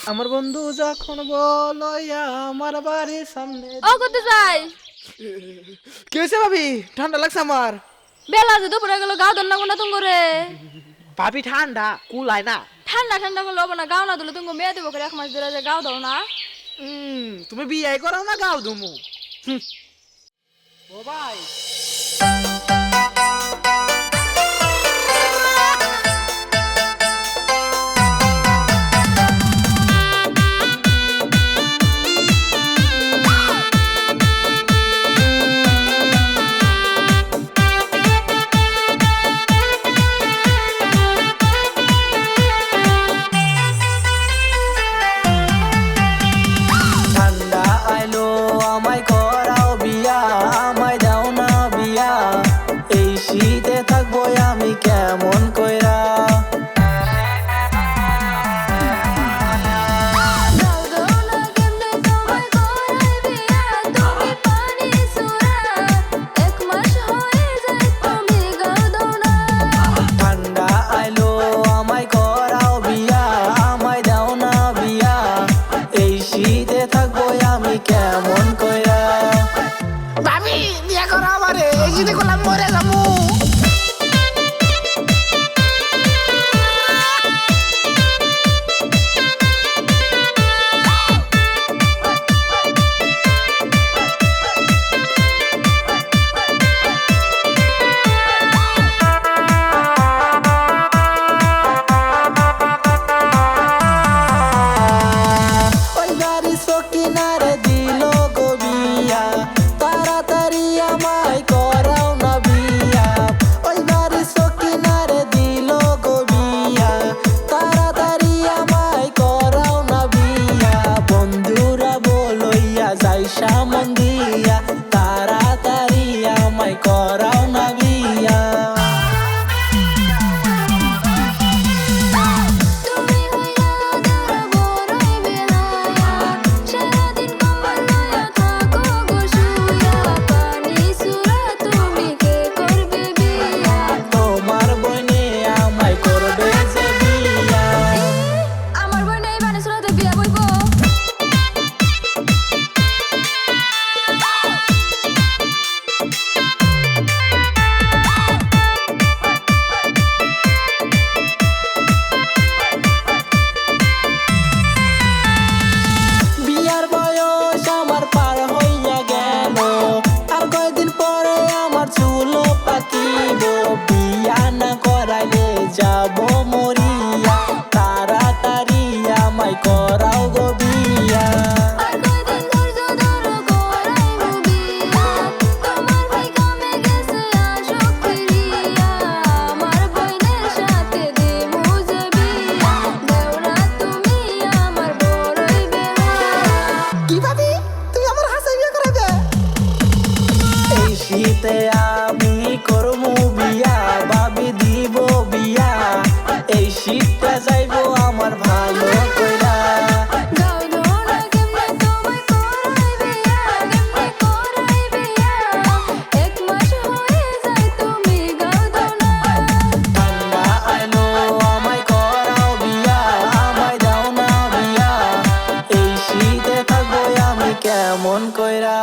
আমার বন্ধু যখন বলো আমার বাড়ির সামনে। ও করতে যাই কি হয়েছে ভাবি? ঠান্ডা লাগছে আমার। বেলা যে দুপুরে গেল গাও দন্না কোনা তুঙ্গ রে ভাবি ঠান্ডা কুলায় না। ঠান্ডা ঠান্ডা করলে হবো না গাও না দিলে তুঙ্গ মেয়ে দেবো করে 1 মাস ধরে যে গাও দাও না। তুমি বিয়ে করাও না গাও দুমু। ও ভাই ঠান্ডা আইলো আমায় করাও বিয়া, আমায় দাও না বিয়া। এই শীতে থাকবো আমি কেমন কইরা। গাও দাও না কেমনে তোমায় করাই বিয়া, তুমি পানি সুরা 1 মাস হয়ে যায় তুমি গাও দাও না। ঠান্ডা আইলো আমায় করাও বিয়া, আমায় দাও না বিয়া। এই শীতে থাকবো আমি কেমন কইরা। ভাবি বিয়ে করো আমারে, এই যদি করলাম মরে যাবো। ওই বাড়ি সকিনারে দিল গো বিয়া, তাড়াতাড়ি আমায় করাও না বিয়া। ওই বাড়ি সকিনারে দিল গো বিয়া, তাড়াতাড়ি আমায় করাও না বিয়া। বন্ধুরা বলইয়া যাই সামন দিয়া, তাড়াতাড়ি আমায় করাও না বিয়া। তুমি হইয়া দেওরা বড়ই বেলায়া, সারাদিন কম্বল লইয়া থাকো গো শুইয়া। পানি সুরা তুমি কে করবে বিয়া। তোমার বইনে আমায় করবে যে বিয়া। আমার বোন এই পানি সুরাতে বিয়া বইবো। বিয়ার বয়স আমার পার হইয়া গেল, আর কয়দিন পরে আমার চুলো পাকিব। বিয়া না করাইলে যাব মরিয়া, তাড়াতাড়ি আমায় করাও গো বিয়া। আর কয়দিন ধৈর্য ধরো করাইবো বিয়া। তোমার ভাই কামে গেছে আসুক ফিরিয়া। আমার বোনের সাথে দিমু যে বিয়া। দেওরা তুমি আমার বড়ই বেলায়া। কি ভাবি তুমি আমার হাসে বিয়ে করাবে? এই শীতে আমি করমু বিয়া, ভাবি দিব বিয়া। এই শীতটা যাইবো আমার ভালো কইরা। গাও দাও না কেমনে তোমায় করাই বিয়া, কেমনে করাই বিয়া। 1 মাস হয়ে যায় তুমি গাও দাও না। ঠান্ডা আইলো আমায় করাও বিয়া, আমায় দাও না বিয়া। এই শীতে থাকবো আমি কেমন কইরা।